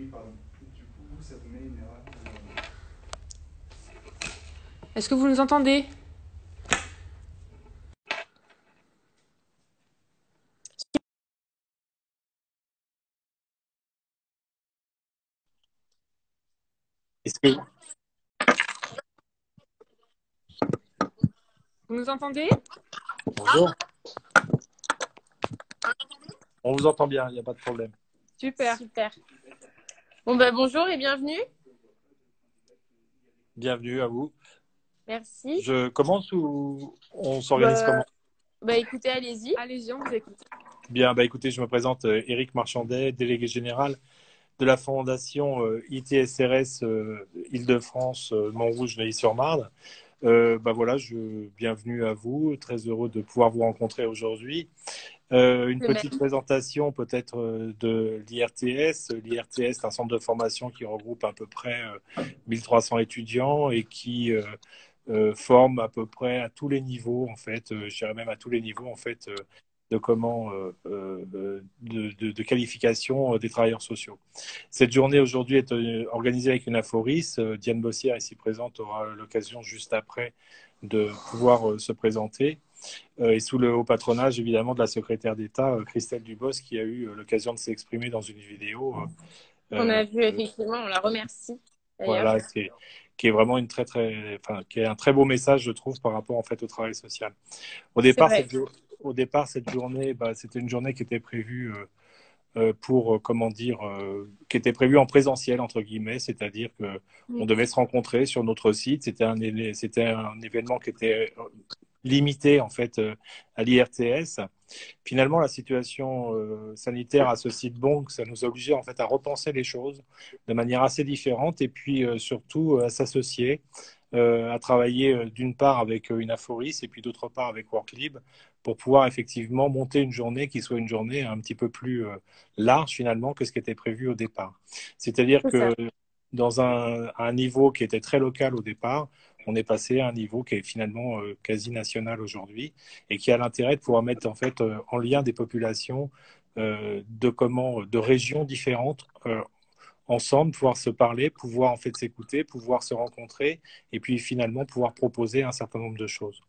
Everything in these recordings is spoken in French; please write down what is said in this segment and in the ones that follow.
Oui, pardon. Du coup, ça vous met une erreur. Est-ce que vous nous entendez? Est-ce que... Vous nous entendez? Bonjour. On vous entend bien, il n'y a pas de problème. Super. Super. Bon, ben, bonjour et bienvenue. Bienvenue à vous. Merci. Je commence ou on s'organise comment? Écoutez, allez-y. Allez-y, on vous écoute. Bien, écoutez, je me présente Éric Marchandet, délégué général de la fondation ITSRS Île-de-France Montrouge Neuilly-sur-Marne. Voilà, bienvenue à vous, très heureux de pouvoir vous rencontrer aujourd'hui. Une petite présentation peut-être de l'IRTS. L'IRTS est un centre de formation qui regroupe à peu près 1300 étudiants et qui forme à peu près à tous les niveaux, en fait, je dirais même à tous les niveaux, en fait, de qualification des travailleurs sociaux. Cette journée aujourd'hui est organisée avec une aphoris. Diane Bossière, ici présente, aura l'occasion juste après de pouvoir se présenter. Et sous le haut patronage, évidemment, de la secrétaire d'État, Christelle Dubos, qui a eu l'occasion de s'exprimer dans une vidéo. On a vu, effectivement, on la remercie. Voilà, qui est vraiment qui est un très beau message, je trouve, par rapport, en fait, au travail social. Au départ, cette journée, c'était une journée qui était prévue qui était prévu en présentiel, entre guillemets, c'est-à-dire que on devait se rencontrer sur notre site. C'était un événement qui était limité, en fait, à l'IRTS. Finalement, la situation sanitaire à ce site bon, ça nous a obligés, en fait, à repenser les choses de manière assez différente et puis surtout à s'associer, à travailler d'une part avec une aphoris et puis d'autre part avec Worklib pour pouvoir effectivement monter une journée qui soit une journée un petit peu plus large finalement que ce qui était prévu au départ. C'est-à-dire que dans un niveau qui était très local au départ, on est passé à un niveau qui est finalement quasi national aujourd'hui et qui a l'intérêt de pouvoir mettre en fait en lien des populations de régions différentes ensemble, pouvoir se parler, pouvoir en fait s'écouter, pouvoir se rencontrer et puis finalement pouvoir proposer un certain nombre de choses.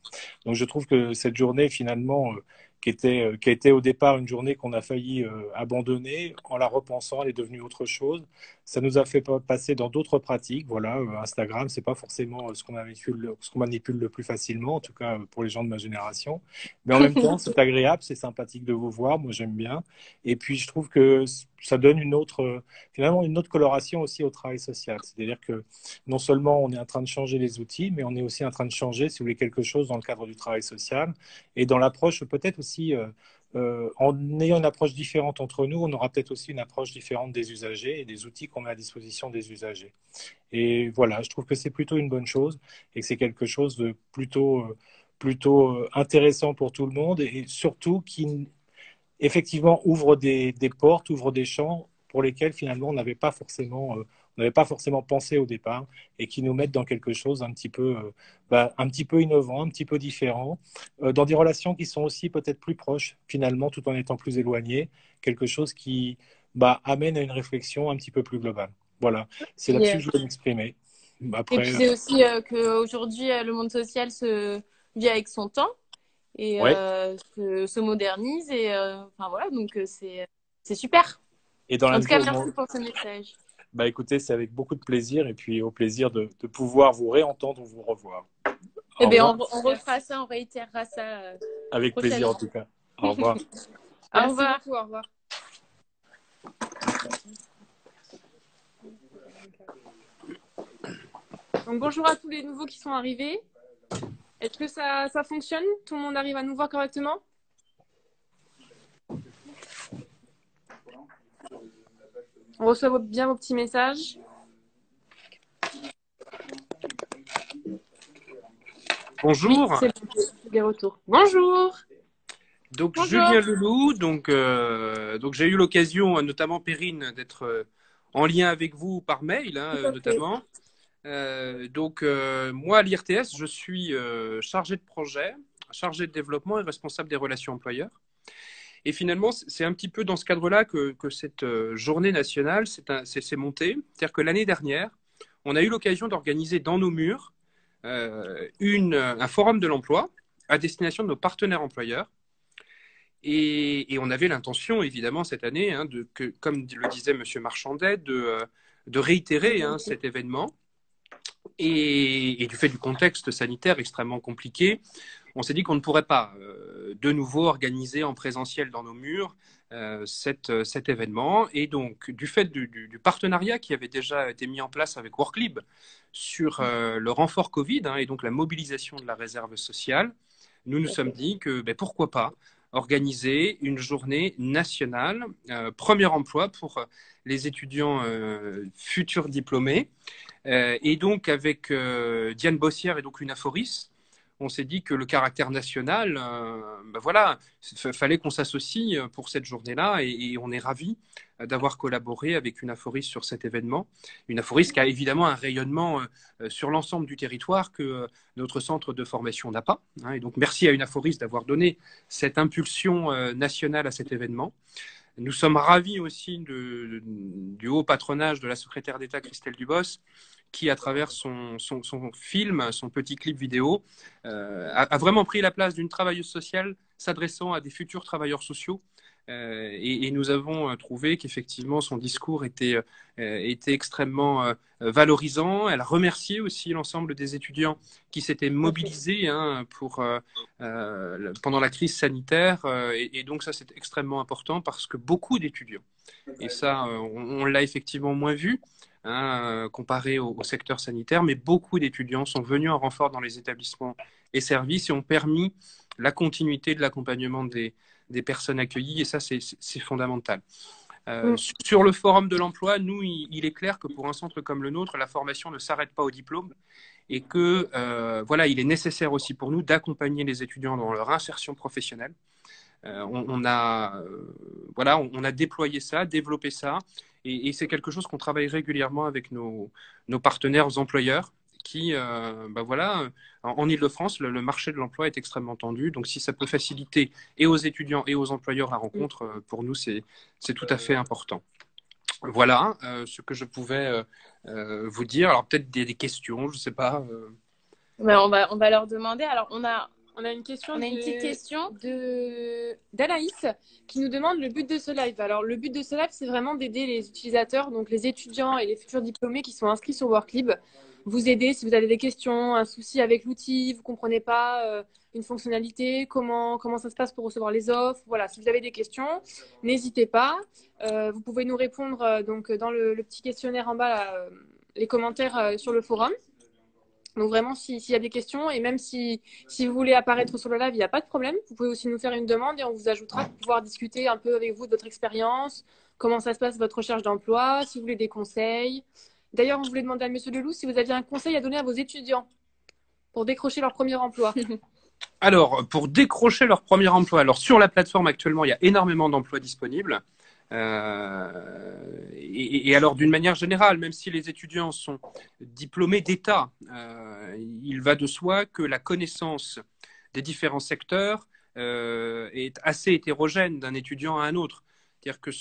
Donc je trouve que cette journée finalement qui a été au départ une journée qu'on a failli abandonner, en la repensant, elle est devenue autre chose. Ça nous a fait passer dans d'autres pratiques. Voilà, Instagram, c'est pas forcément ce qu'on manipule le plus facilement, en tout cas pour les gens de ma génération. Mais en même temps, c'est agréable, c'est sympathique de vous voir. Moi, j'aime bien. Et puis je trouve que ça donne finalement une autre coloration aussi au travail social. C'est-à-dire que non seulement on est en train de changer les outils, mais on est aussi en train de changer, si vous voulez, quelque chose dans le cadre du travail social et dans l'approche peut-être aussi, en ayant une approche différente entre nous, on aura peut-être aussi une approche différente des usagers et des outils qu'on met à disposition des usagers. Et voilà, je trouve que c'est plutôt une bonne chose et que c'est quelque chose de plutôt intéressant pour tout le monde et surtout qui effectivement ouvre des portes, ouvre des champs pour lesquels finalement on n'avait pas forcément pensé au départ et qui nous mettent dans quelque chose un petit peu innovant, un petit peu différent, dans des relations qui sont aussi peut-être plus proches finalement, tout en étant plus éloignées, quelque chose qui amène à une réflexion un petit peu plus globale. Voilà, c'est là-dessus que je voulais m'exprimer. Et Après, puis c'est aussi qu'aujourd'hui, le monde social se vit avec son temps et ouais. se modernise. Et enfin voilà, donc c'est super. Et dans la En tout cas, mesure merci où pour ce message. écoutez, c'est avec beaucoup de plaisir et puis au plaisir de pouvoir vous réentendre ou vous revoir. Eh Au bien, revoir. on refera ça, on réitérera ça Avec plaisir en prochainement. tout cas. Au revoir. Au Merci revoir. beaucoup, au revoir. Donc, bonjour à tous les nouveaux qui sont arrivés. Est-ce que ça fonctionne? Tout le monde arrive à nous voir correctement? On reçoit bien vos petits messages. Bonjour. Oui, c'est bon, des retours. Bonjour. Donc Bonjour. Julien Leloup, donc j'ai eu l'occasion, notamment Perrine, d'être en lien avec vous par mail, notamment. Moi à l'IRTS, je suis chargé de projet, chargé de développement et responsable des relations employeurs. Et finalement, c'est un petit peu dans ce cadre-là que cette journée nationale s'est montée. C'est-à-dire que l'année dernière, on a eu l'occasion d'organiser dans nos murs un forum de l'emploi à destination de nos partenaires employeurs. Et on avait l'intention, évidemment, cette année, hein, comme le disait M. Marchandet, de réitérer cet événement. Et du fait du contexte sanitaire extrêmement compliqué, on s'est dit qu'on ne pourrait pas de nouveau organiser en présentiel dans nos murs cet événement. Et donc, du fait du partenariat qui avait déjà été mis en place avec Worklib sur le renfort Covid et donc la mobilisation de la réserve sociale, nous nous sommes dit que pourquoi pas organiser une journée nationale, premier emploi pour les étudiants futurs diplômés. Et donc, avec Diane Bossière et donc une Aforis, on s'est dit que le caractère national, voilà, fallait qu'on s'associe pour cette journée-là et on est ravis d'avoir collaboré avec une Aforis sur cet événement. Une Aforis qui a évidemment un rayonnement sur l'ensemble du territoire que notre centre de formation n'a pas. Et donc, merci à une Aforis d'avoir donné cette impulsion nationale à cet événement. Nous sommes ravis aussi du haut patronage de la secrétaire d'État Christelle Dubos, qui, à travers son film, son petit clip vidéo, a vraiment pris la place d'une travailleuse sociale s'adressant à des futurs travailleurs sociaux. Et nous avons trouvé qu'effectivement son discours était extrêmement valorisant. Elle a remercié aussi l'ensemble des étudiants qui s'étaient mobilisés pendant la crise sanitaire. Et donc ça, c'est extrêmement important parce que beaucoup d'étudiants, et ça, on l'a effectivement moins vu, comparé au secteur sanitaire, mais beaucoup d'étudiants sont venus en renfort dans les établissements et services et ont permis la continuité de l'accompagnement des personnes accueillies, et ça, c'est fondamental. Sur le forum de l'emploi, nous, il est clair que pour un centre comme le nôtre, la formation ne s'arrête pas au diplôme et que, voilà, il est nécessaire aussi pour nous d'accompagner les étudiants dans leur insertion professionnelle. On a déployé ça, développé ça, et c'est quelque chose qu'on travaille régulièrement avec nos partenaires employeurs qui, voilà, en Ile-de-France, le marché de l'emploi est extrêmement tendu. Donc, si ça peut faciliter et aux étudiants et aux employeurs la rencontre, pour nous, c'est tout à fait important. Voilà ce que je pouvais vous dire. Alors, peut-être des questions, je ne sais pas. On va leur demander. Alors, on a une petite question d'Anaïs qui nous demande le but de ce live. Alors, le but de ce live, c'est vraiment d'aider les utilisateurs, donc les étudiants et les futurs diplômés qui sont inscrits sur Worklib, vous aider si vous avez des questions, un souci avec l'outil, vous ne comprenez pas une fonctionnalité, comment ça se passe pour recevoir les offres. Voilà, si vous avez des questions, n'hésitez pas. Vous pouvez nous répondre donc, dans le petit questionnaire en bas, là, les commentaires sur le forum. Donc vraiment, s'il y a des questions, et même si vous voulez apparaître sur le live, il n'y a pas de problème. Vous pouvez aussi nous faire une demande et on vous ajoutera pour pouvoir discuter un peu avec vous de votre expérience, comment ça se passe votre recherche d'emploi, si vous voulez des conseils. D'ailleurs, on voulait demander à M. Leloup si vous aviez un conseil à donner à vos étudiants pour décrocher leur premier emploi. Alors, pour décrocher leur premier emploi, alors sur la plateforme actuellement, il y a énormément d'emplois disponibles. Et alors, d'une manière générale, même si les étudiants sont diplômés d'État, il va de soi que la connaissance des différents secteurs est assez hétérogène d'un étudiant à un autre. C'est-à-dire que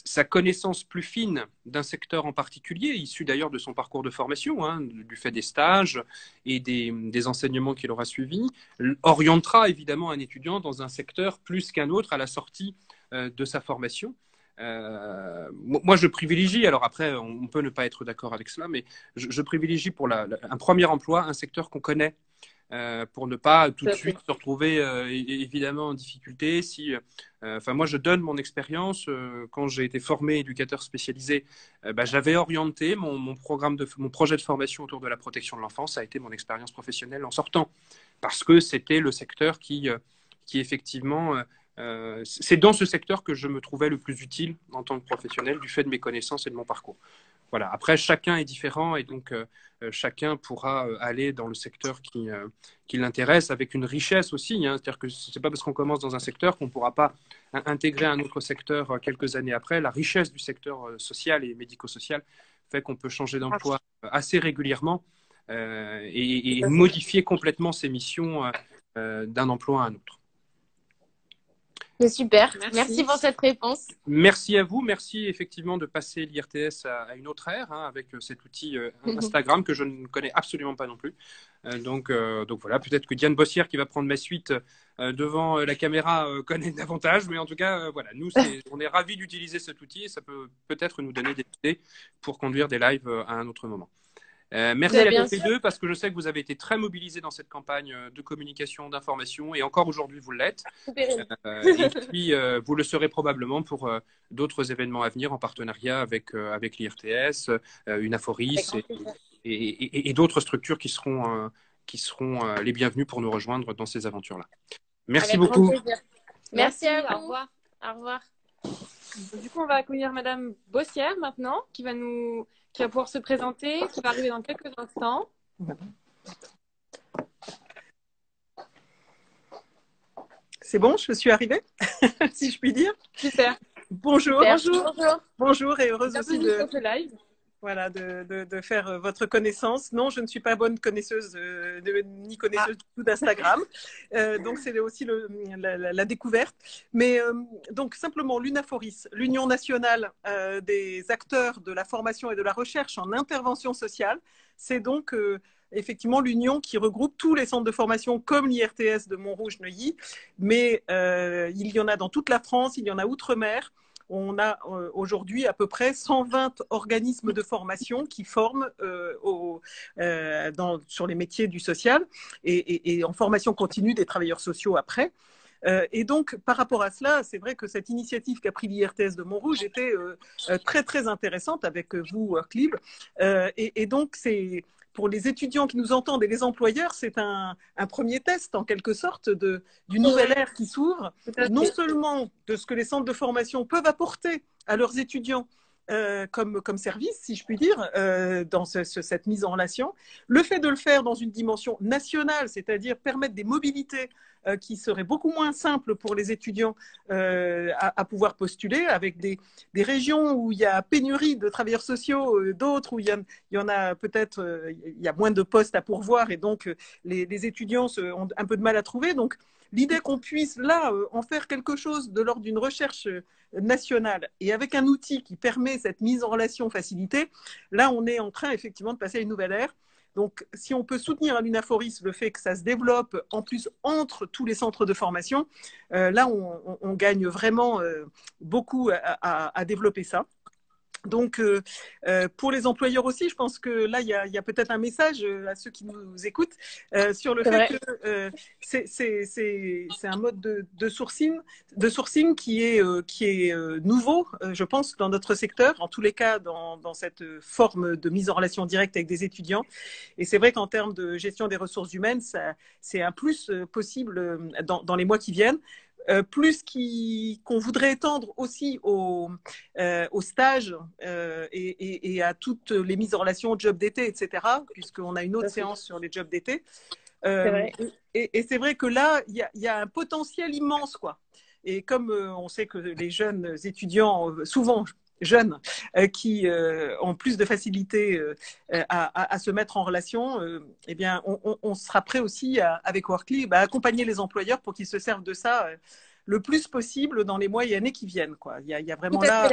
sa connaissance plus fine d'un secteur en particulier, issu d'ailleurs de son parcours de formation, du fait des stages et des enseignements qu'il aura suivis, orientera évidemment un étudiant dans un secteur plus qu'un autre à la sortie de sa formation. Moi, je privilégie, alors après, on peut ne pas être d'accord avec cela, mais je privilégie pour un premier emploi un secteur qu'on connaît, pour ne pas tout de suite se retrouver évidemment en difficulté. Moi, je donne mon expérience. Quand j'ai été formé éducateur spécialisé, j'avais orienté mon projet de formation autour de la protection de l'enfance. Ça a été mon expérience professionnelle en sortant, parce que c'était le secteur qui effectivement, c'est dans ce secteur que je me trouvais le plus utile en tant que professionnel, du fait de mes connaissances et de mon parcours. Voilà. Après, chacun est différent et donc chacun pourra aller dans le secteur qui l'intéresse, avec une richesse aussi. C'est-à-dire que ce n'est pas parce qu'on commence dans un secteur qu'on ne pourra pas intégrer un autre secteur quelques années après. La richesse du secteur social et médico-social fait qu'on peut changer d'emploi assez régulièrement et modifier complètement ses missions d'un emploi à un autre. C'est super. Merci. Merci pour cette réponse. Merci à vous. Merci effectivement de passer l'IRTS à une autre ère avec cet outil Instagram que je ne connais absolument pas non plus. Donc voilà, peut-être que Diane Bossière qui va prendre ma suite devant la caméra connaît davantage. Mais en tout cas, voilà, nous, on est ravis d'utiliser cet outil et ça peut peut-être nous donner des idées pour conduire des lives à un autre moment. Merci à tous les deux parce que je sais que vous avez été très mobilisés dans cette campagne de communication, d'information et encore aujourd'hui vous l'êtes. Et puis vous le serez probablement pour d'autres événements à venir en partenariat avec l'IRTS, une Aphoris et d'autres structures qui seront les bienvenues pour nous rejoindre dans ces aventures-là. Merci beaucoup. Merci à vous. Au revoir. Au revoir. Du coup, on va accueillir Madame Bossière maintenant, qui va pouvoir se présenter, qui va arriver dans quelques instants. C'est bon, je suis arrivée, si je puis dire. Super. Bonjour. Bonjour. Bonjour et heureuse aussi Bienvenue sur ce live. Voilà, de faire votre connaissance. Non, je ne suis pas bonne connaisseuse ni connaisseuse du tout d'Instagram. Donc, c'est aussi la découverte. Mais donc, simplement, l'UNAFORIS, l'Union nationale des acteurs de la formation et de la recherche en intervention sociale, c'est donc effectivement l'union qui regroupe tous les centres de formation comme l'IRTS de Montrouge-Neuilly. Mais il y en a dans toute la France, il y en a outre-mer. On a aujourd'hui à peu près 120 organismes de formation qui forment sur les métiers du social et en formation continue des travailleurs sociaux après. Et donc, par rapport à cela, c'est vrai que cette initiative qu'a pris l'IRTS de Montrouge était très, très intéressante avec vous, Worklib. Et donc, pour les étudiants qui nous entendent et les employeurs, c'est un premier test, en quelque sorte, d'une nouvelle ère qui s'ouvre, non seulement de ce que les centres de formation peuvent apporter à leurs étudiants comme service, si je puis dire, dans cette mise en relation, le fait de le faire dans une dimension nationale, c'est-à-dire permettre des mobilités qui seraient beaucoup moins simples pour les étudiants à pouvoir postuler, avec des régions où il y a pénurie de travailleurs sociaux, d'autres où il y en a peut-être, il y a moins de postes à pourvoir et donc les étudiants ont un peu de mal à trouver. Donc, l'idée qu'on puisse là en faire quelque chose de l'ordre d'une recherche nationale et avec un outil qui permet cette mise en relation facilitée, là on est en train effectivement de passer à une nouvelle ère. Donc si on peut soutenir à l'UNAFORIS le fait que ça se développe en plus entre tous les centres de formation, là on gagne vraiment beaucoup à développer ça. Donc, pour les employeurs aussi, je pense que là, il y a peut-être un message à ceux qui nous écoutent sur le fait que c'est un mode de sourcing qui est nouveau, je pense, dans notre secteur, en tous les cas, dans cette forme de mise en relation directe avec des étudiants. Et c'est vrai qu'en termes de gestion des ressources humaines, c'est un plus possible dans les mois qui viennent. Plus qu'on voudrait étendre aussi aux stages et à toutes les mises en relation job d'été, etc., puisqu'on a une autre séance sur les jobs d'été. Et c'est vrai que là, il y a un potentiel immense, quoi. Et comme on sait que les jeunes étudiants, souvent jeunes, qui ont plus de facilité à se mettre en relation, eh bien, on sera prêt aussi avec Worklib à accompagner les employeurs pour qu'ils se servent de ça le plus possible dans les mois et années qui viennent, quoi. Il y a vraiment là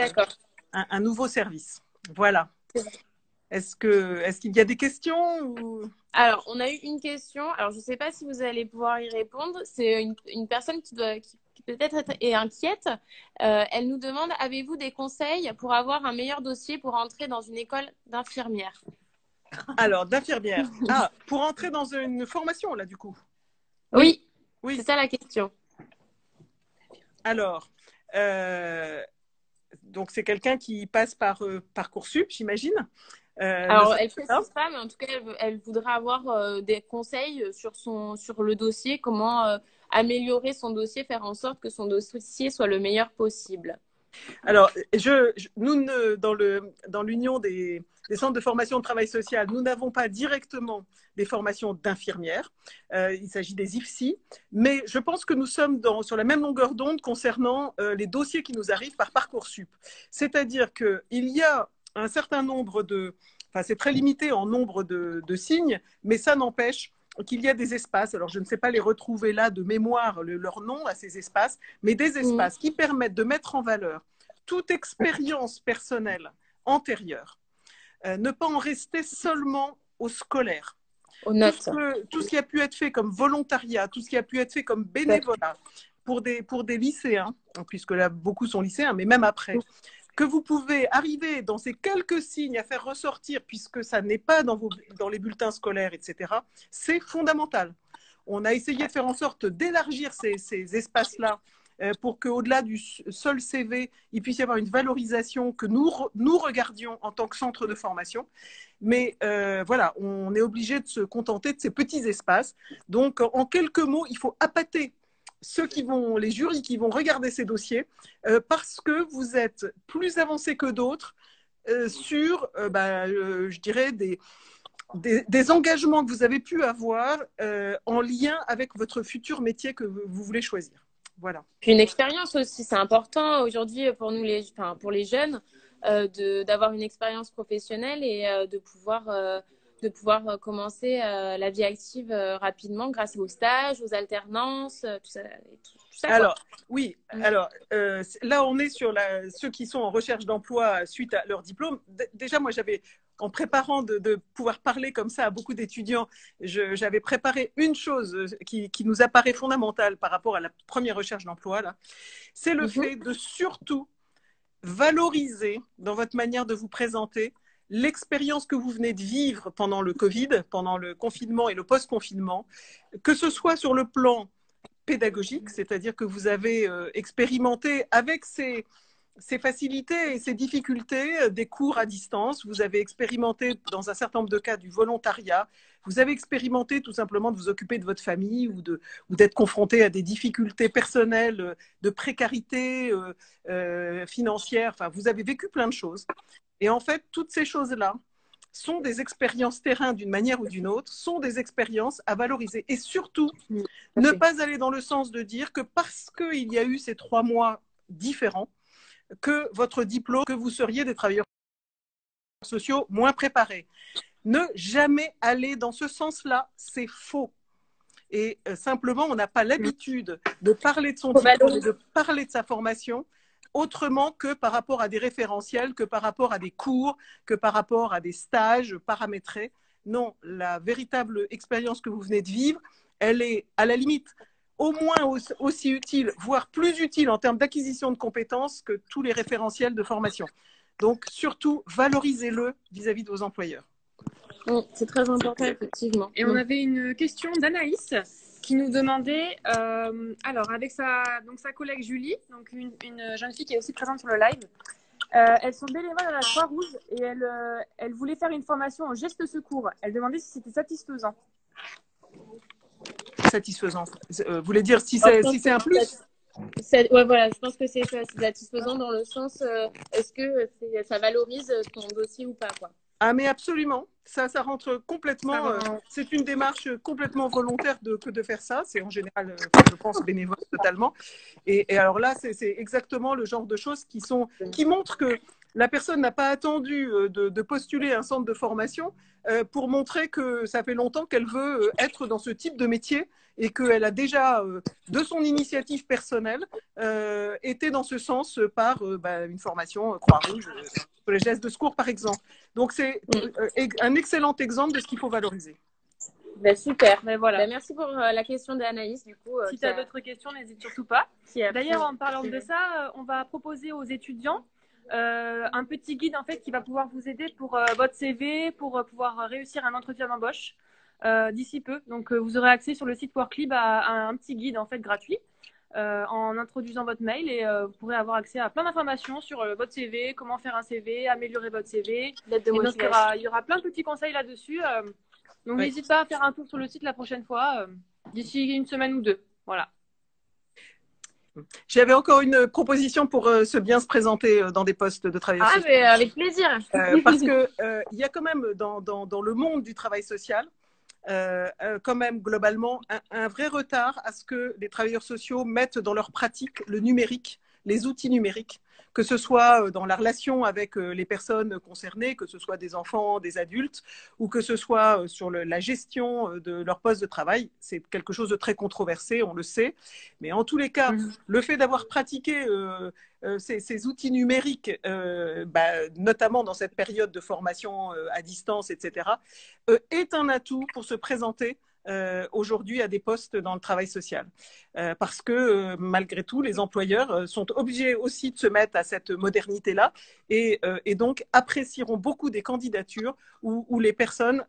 un nouveau service. Voilà. Est-ce qu'il y a des questions ou... Alors, on a eu une question. Alors, je ne sais pas si vous allez pouvoir y répondre. C'est une personne qui peut-être est inquiète. Elle nous demande, avez-vous des conseils pour avoir un meilleur dossier pour entrer dans une école d'infirmière? Alors, d'infirmière. Ah, pour entrer dans une formation, là, du coup. Oui. Oui. C'est ça la question. Alors, donc c'est quelqu'un qui passe par Parcoursup, j'imagine. Alors, elle ne précise pas, mais en tout cas, elle voudra avoir des conseils sur le dossier, comment améliorer son dossier, faire en sorte que son dossier soit le meilleur possible. Alors, nous, dans l'Union des centres de formation de travail social, nous n'avons pas directement des formations d'infirmières. Il s'agit des IFSI. Mais je pense que nous sommes sur la même longueur d'onde concernant les dossiers qui nous arrivent par Parcoursup. C'est-à-dire qu'il y a un certain nombre enfin, c'est très limité en nombre de signes, mais ça n'empêche qu'il y a des espaces, alors je ne sais pas les retrouver là de mémoire, leur nom à ces espaces, mais des espaces qui permettent de mettre en valeur toute expérience personnelle antérieure. Ne pas en rester seulement au scolaire. Tout ce qui a pu être fait comme volontariat, tout ce qui a pu être fait comme bénévolat pour des lycéens, puisque là beaucoup sont lycéens, mais même après, que vous pouvez arriver dans ces quelques signes à faire ressortir, puisque ça n'est pas dans les bulletins scolaires, etc., c'est fondamental. On a essayé de faire en sorte d'élargir ces espaces-là pour qu'au-delà du seul CV, il puisse y avoir une valorisation que nous regardions en tant que centre de formation. Mais voilà, on est obligé de se contenter de ces petits espaces. Donc, en quelques mots, il faut appâter les jurys qui vont regarder ces dossiers parce que vous êtes plus avancés que d'autres sur, je dirais, des engagements que vous avez pu avoir en lien avec votre futur métier que vous voulez choisir. Voilà. Puis une expérience aussi, c'est important aujourd'hui pour nous, pour les jeunes, d'avoir une expérience professionnelle et de pouvoir commencer la vie active rapidement grâce aux stages, aux alternances, tout ça. Alors, oui. Alors, là, on est sur ceux qui sont en recherche d'emploi suite à leur diplôme. Déjà, moi, en préparant de pouvoir parler comme ça à beaucoup d'étudiants, j'avais préparé une chose qui nous apparaît fondamentale par rapport à la première recherche d'emploi. C'est le fait de surtout valoriser dans votre manière de vous présenter l'expérience que vous venez de vivre pendant le Covid, pendant le confinement et le post-confinement, que ce soit sur le plan pédagogique, c'est-à-dire que vous avez expérimenté avec ces facilités et ces difficultés des cours à distance, vous avez expérimenté dans un certain nombre de cas du volontariat, vous avez expérimenté tout simplement de vous occuper de votre famille ou d'être confronté à des difficultés personnelles, de précarité financière, enfin vous avez vécu plein de choses. Et en fait, toutes ces choses-là sont des expériences terrain d'une manière ou d'une autre, sont des expériences à valoriser. Et surtout, ne pas aller dans le sens de dire que parce qu'il y a eu ces 3 mois différents, que votre diplôme, que vous seriez des travailleurs sociaux moins préparés. Ne jamais aller dans ce sens-là, c'est faux. Et simplement, on n'a pas l'habitude de parler de son diplôme et de parler de sa formation autrement que par rapport à des référentiels, que par rapport à des cours, que par rapport à des stages paramétrés. Non, la véritable expérience que vous venez de vivre, elle est à la limite au moins aussi utile, voire plus utile en termes d'acquisition de compétences que tous les référentiels de formation. Donc, surtout, valorisez-le vis-à-vis de vos employeurs. C'est très important, effectivement. Et on avait une question d'Anaïs qui nous demandait, alors avec sa collègue Julie, donc une jeune fille qui est aussi présente sur le live, elles sont bénévoles à la Croix-Rouge et elle voulait faire une formation en geste secours. Elle demandait si c'était satisfaisant. Satisfaisant. Vous voulez dire si c'est un plus? Ouais, voilà, je pense que c'est satisfaisant dans le sens, est-ce que ça valorise ton dossier ou pas, quoi. Ah, mais absolument. Ça rentre complètement. C'est une démarche complètement volontaire que de faire ça. C'est en général, je pense, bénévole totalement. Et alors là, c'est exactement le genre de choses qui montrent que la personne n'a pas attendu de postuler un centre de formation pour montrer que ça fait longtemps qu'elle veut être dans ce type de métier et qu'elle a déjà, de son initiative personnelle, été dans ce sens par une formation Croix-Rouge sur les gestes de secours, par exemple. Donc, c'est un excellent exemple de ce qu'il faut valoriser. Super. Voilà. Merci pour la question d'Anaïs. Du coup, si tu as d'autres questions, n'hésite surtout pas. D'ailleurs, en parlant de ça, on va proposer aux étudiants un petit guide en fait qui va pouvoir vous aider pour votre CV, pour pouvoir réussir un entretien d'embauche d'ici peu. Donc vous aurez accès sur le site Worklib à un petit guide en fait gratuit en introduisant votre mail et vous pourrez avoir accès à plein d'informations sur votre CV, comment faire un CV, améliorer votre CV. L'aide de motivation. Il y aura plein de petits conseils là-dessus. Donc n'hésite pas à faire un tour sur le site la prochaine fois d'ici une semaine ou 2. Voilà. J'avais encore une proposition pour bien se présenter dans des postes de travail social. Mais avec plaisir. Parce que il y a quand même dans le monde du travail social, quand même globalement un vrai retard à ce que les travailleurs sociaux mettent dans leur pratique le numérique, les outils numériques, que ce soit dans la relation avec les personnes concernées, que ce soit des enfants, des adultes, ou que ce soit sur la gestion de leur poste de travail. C'est quelque chose de très controversé, on le sait. Mais en tous les cas, le fait d'avoir pratiqué ces outils numériques, notamment dans cette période de formation à distance, etc., est un atout pour se présenter aujourd'hui à des postes dans le travail social. Parce que malgré tout, les employeurs sont obligés aussi de se mettre à cette modernité-là et donc apprécieront beaucoup des candidatures où les personnes,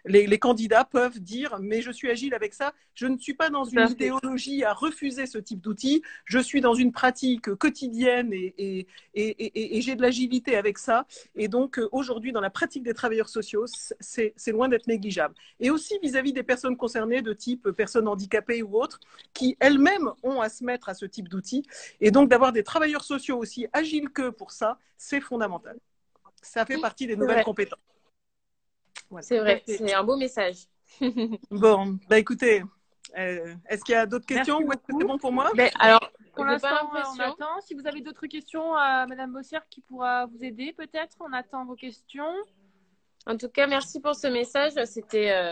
les candidats peuvent dire mais je suis agile avec ça, je ne suis pas dans une idéologie à refuser ce type d'outils, je suis dans une pratique quotidienne et j'ai de l'agilité avec ça. Et donc aujourd'hui, dans la pratique des travailleurs sociaux, c'est loin d'être négligeable. Et aussi vis-à-vis des personnes concernées de type personnes handicapées ou autres, qui elles-mêmes ont à se mettre à ce type d'outils. Et donc d'avoir des travailleurs sociaux aussi agiles qu'eux pour ça, c'est fondamental. Ça fait partie des nouvelles compétences. Voilà. C'est vrai, c'est un beau message. Bon, écoutez, est-ce qu'il y a d'autres questions ou est-ce que c'est bon pour moi? Alors, pour l'instant, on attend. Si vous avez d'autres questions, Madame Bossière qui pourra vous aider peut-être, on attend vos questions. En tout cas, merci pour ce message, c'était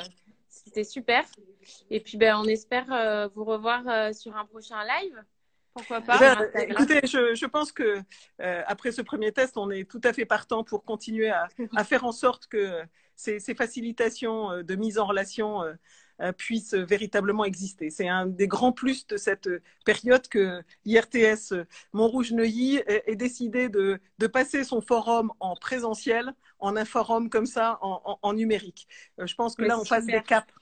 super. Et puis, on espère vous revoir sur un prochain live. Pourquoi pas? Écoutez, je pense que après ce premier test, on est tout à fait partant pour continuer à faire en sorte que ces facilitations de mise en relation puissent véritablement exister. C'est un des grands plus de cette période que l'IRTS Montrouge-Neuilly ait décidé de passer son forum en présentiel en un forum comme ça en numérique. Je pense que là, on passe des caps.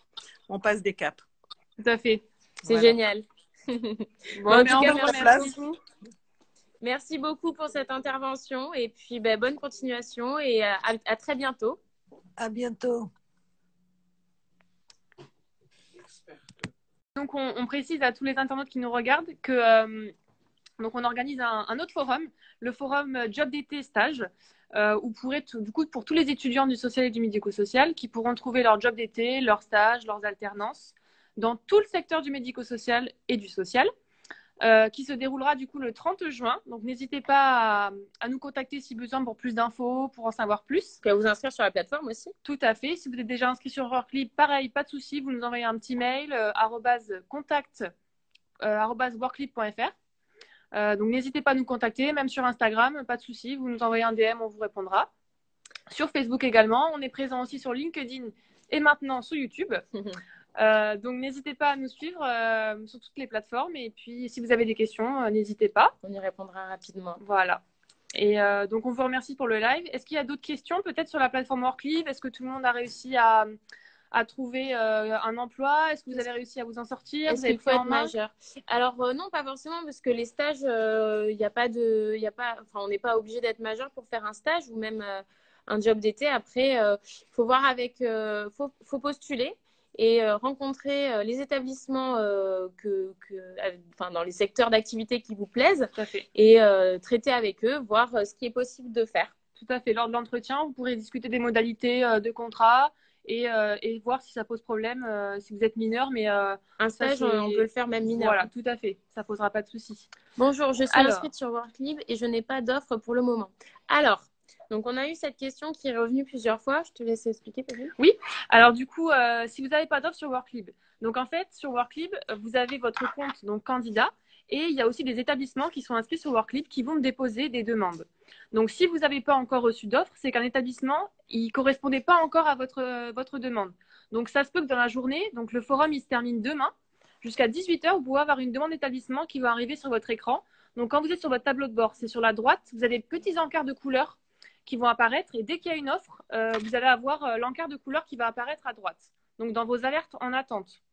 On passe des caps. Tout à fait. C'est génial. En tout cas, merci beaucoup. Merci beaucoup pour cette intervention et puis bonne continuation et à très bientôt. À bientôt. Donc, on précise à tous les internautes qui nous regardent que donc on organise un autre forum, le forum Job d'été stage, où pour tous les étudiants du social et du médico-social qui pourront trouver leur job d'été, leur stage, leurs alternances dans tout le secteur du médico-social et du social, qui se déroulera du coup le 30 juin. Donc, n'hésitez pas à nous contacter si besoin pour plus d'infos, pour en savoir plus. Et à vous inscrire sur la plateforme aussi. Tout à fait. Si vous êtes déjà inscrit sur Worklib, pareil, pas de souci. Vous nous envoyez un petit mail @contact@worklib.fr. Donc, n'hésitez pas à nous contacter, même sur Instagram, pas de souci. Vous nous envoyez un DM, on vous répondra. Sur Facebook également. On est présent aussi sur LinkedIn et maintenant sur YouTube. Donc, n'hésitez pas à nous suivre sur toutes les plateformes. Et puis, si vous avez des questions, n'hésitez pas. On y répondra rapidement. Voilà. Et donc, on vous remercie pour le live. Est-ce qu'il y a d'autres questions, peut-être sur la plateforme Worklib? Est-ce que tout le monde a réussi à trouver un emploi? Est-ce que vous avez réussi à vous en sortir? Est-ce qu'il faut être majeur? Alors, non, pas forcément, parce que les stages, on n'est pas obligé d'être majeur pour faire un stage ou même un job d'été. Après, il faut voir faut postuler et rencontrer les établissements dans les secteurs d'activité qui vous plaisent et traiter avec eux, voir ce qui est possible de faire. Tout à fait. Lors de l'entretien, vous pourrez discuter des modalités de contrat et voir si ça pose problème, si vous êtes mineur. Mais un stage, on peut le faire même mineur. Voilà, tout à fait. Ça ne posera pas de souci. Bonjour, je suis inscrite sur Worklib et je n'ai pas d'offre pour le moment. Alors, donc, on a eu cette question qui est revenue plusieurs fois. Je te laisse expliquer, peut-être. Oui. Alors, du coup, si vous n'avez pas d'offre sur Worklib, donc en fait, sur Worklib, vous avez votre compte donc candidat et il y a aussi des établissements qui sont inscrits sur Worklib qui vont déposer des demandes. Donc, si vous n'avez pas encore reçu d'offre, c'est qu'un établissement, il ne correspondait pas encore à votre demande. Donc, ça se peut que dans la journée, donc le forum, il se termine demain. Jusqu'à 18 h, vous pouvez avoir une demande d'établissement qui va arriver sur votre écran. Donc, quand vous êtes sur votre tableau de bord, c'est sur la droite, vous avez des petits encarts de couleurs qui vont apparaître et dès qu'il y a une offre, vous allez avoir l'encart de couleur qui va apparaître à droite. Donc, dans vos alertes en attente.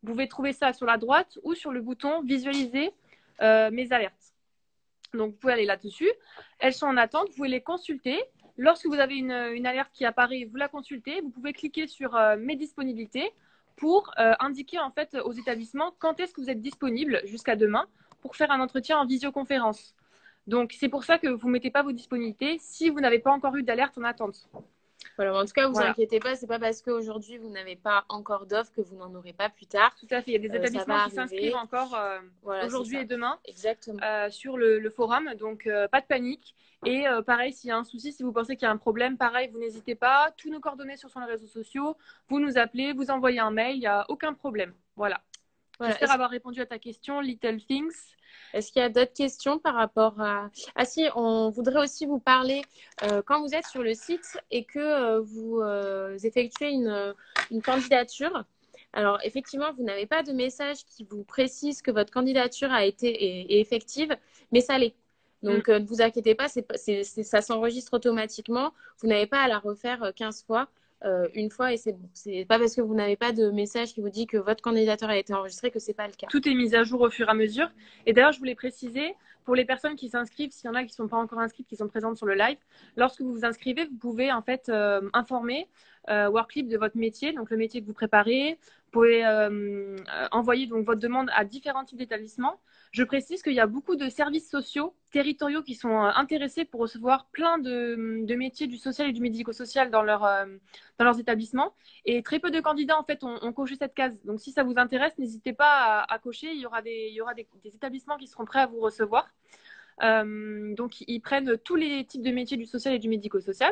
Vous pouvez trouver ça sur la droite ou sur le bouton visualiser mes alertes. Donc, vous pouvez aller là-dessus. Elles sont en attente. Vous pouvez les consulter. Lorsque vous avez une alerte qui apparaît, vous la consultez. Vous pouvez cliquer sur mes disponibilités pour indiquer en fait aux établissements quand est-ce que vous êtes disponible jusqu'à demain pour faire un entretien en visioconférence. Donc, c'est pour ça que vous ne mettez pas vos disponibilités si vous n'avez pas encore eu d'alerte en attente. Voilà, en tout cas, vous Voilà. inquiétez pas, c'est pas parce qu'aujourd'hui vous n'avez pas encore d'offre que vous n'en aurez pas plus tard. Tout à fait. Il y a des Ça établissements va qui s'inscrivent arriver. encore Voilà, aujourd'hui c'est et ça. demain Exactement. sur le forum. Donc, pas de panique. Et pareil, s'il y a un souci, si vous pensez qu'il y a un problème, pareil, vous n'hésitez pas. Tous nos coordonnées sont sur les réseaux sociaux. Vous nous appelez, vous envoyez un mail. Il n'y a aucun problème. Voilà. Voilà. J'espère avoir répondu à ta question, Little Things. Est-ce qu'il y a d'autres questions par rapport à... Ah si, on voudrait aussi vous parler, quand vous êtes sur le site et que vous effectuez une candidature, alors effectivement, vous n'avez pas de message qui vous précise que votre candidature a été est effective, mais ça l'est. Donc ne vous inquiétez pas, ça s'enregistre automatiquement. Vous n'avez pas à la refaire 15 fois. Une fois et c'est bon. C'est pas parce que vous n'avez pas de message qui vous dit que votre candidature a été enregistrée que c'est pas le cas. Tout est mis à jour au fur et à mesure. Et d'ailleurs, je voulais préciser, pour les personnes qui s'inscrivent, s'il y en a qui ne sont pas encore inscrites, qui sont présentes sur le live, lorsque vous vous inscrivez, vous pouvez en fait informer Worklib de votre métier, donc le métier que vous préparez. Vous pouvez envoyer donc votre demande à différents types d'établissements. Je précise qu'il y a beaucoup de services sociaux territoriaux qui sont intéressés pour recevoir plein de métiers du social et du médico-social dans leurs établissements. Et très peu de candidats, en fait, ont coché cette case. Donc, si ça vous intéresse, n'hésitez pas à cocher. Il y aura des établissements qui seront prêts à vous recevoir. Donc, ils prennent tous les types de métiers du social et du médico-social.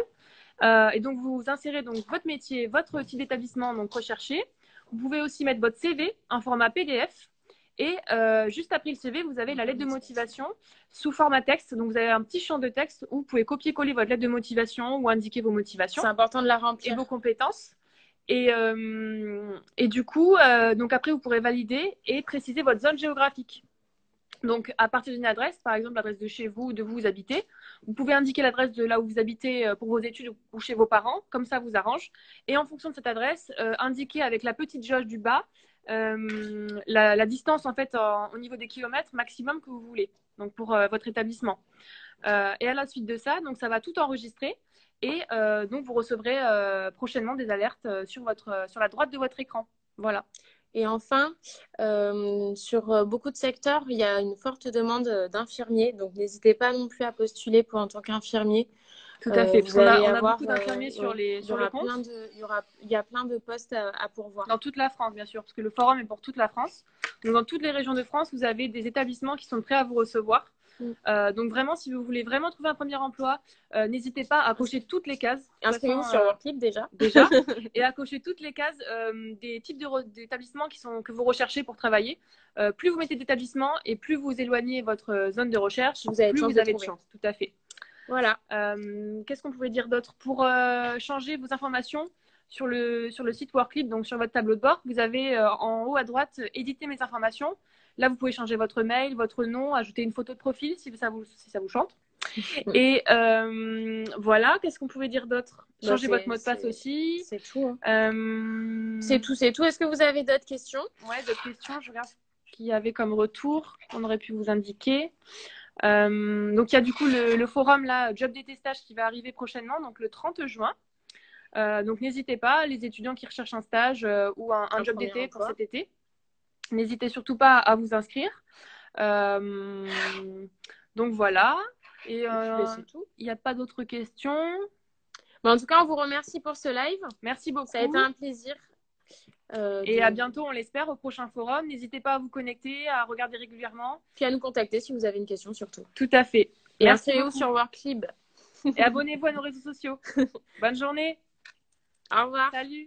Et donc, vous insérez donc votre métier, votre type d'établissement, donc recherché. Vous pouvez aussi mettre votre CV en format PDF. Et juste après le CV, vous avez la lettre de motivation sous format texte. Donc, vous avez un petit champ de texte où vous pouvez copier-coller votre lettre de motivation ou indiquer vos motivations. C'est important de la Et remplir. vos compétences. Et du coup, donc après, vous pourrez valider et préciser votre zone géographique. Donc, à partir d'une adresse, par exemple l'adresse de chez vous, de où vous habitez, vous pouvez indiquer l'adresse de là où vous habitez pour vos études ou chez vos parents, comme ça vous arrange. Et en fonction de cette adresse, indiquer avec la petite jauge du bas la distance en fait au niveau des kilomètres maximum que vous voulez, donc pour votre établissement. Et à la suite de ça, donc ça va tout enregistrer. Et donc, vous recevrez prochainement des alertes sur la droite de votre écran. Voilà. Et enfin, sur beaucoup de secteurs, il y a une forte demande d'infirmiers. Donc, n'hésitez pas non plus à postuler pour en tant qu'infirmier. Tout à fait. On a beaucoup d'infirmiers sur le compte. Il y a plein de postes à pourvoir. Dans toute la France, bien sûr, parce que le forum est pour toute la France. Donc, dans toutes les régions de France, vous avez des établissements qui sont prêts à vous recevoir. Donc vraiment, si vous voulez vraiment trouver un premier emploi, n'hésitez pas à cocher toutes les cases. Inscrivez-vous sur Worklib déjà. Et à cocher toutes les cases des types d'établissements que vous recherchez pour travailler. Plus vous mettez d'établissements et plus vous éloignez votre zone de recherche, plus vous avez de chance. Tout à fait. Voilà. Qu'est-ce qu'on pouvait dire d'autre? Pour changer vos informations sur le site Worklib, donc sur votre tableau de bord, vous avez en haut à droite « Éditer mes informations ». Là, vous pouvez changer votre mail, votre nom, ajouter une photo de profil si ça vous chante. Et voilà, qu'est-ce qu'on pouvait dire d'autre? Changer votre mot de passe aussi. C'est tout. C'est tout. Est-ce que vous avez d'autres questions? Ouais, d'autres questions. Je regarde ce qu'il y avait comme retour qu'on aurait pu vous indiquer. Donc, il y a du coup le forum là, Job Détestage qui va arriver prochainement, donc le 30 juin. Donc, n'hésitez pas, les étudiants qui recherchent un stage ou un job d'été pour cet été. N'hésitez surtout pas à vous inscrire. Donc voilà. Et c'est tout. Il n'y a pas d'autres questions. Bon, en tout cas, on vous remercie pour ce live. Merci beaucoup. Ça a été un plaisir. Et à bientôt, on l'espère, au prochain forum. N'hésitez pas à vous connecter, à regarder régulièrement. Puis à nous contacter si vous avez une question surtout. Tout à fait. Et inscrivez-vous sur Worklib. Et abonnez-vous à nos réseaux sociaux. Bonne journée. Au revoir. Salut.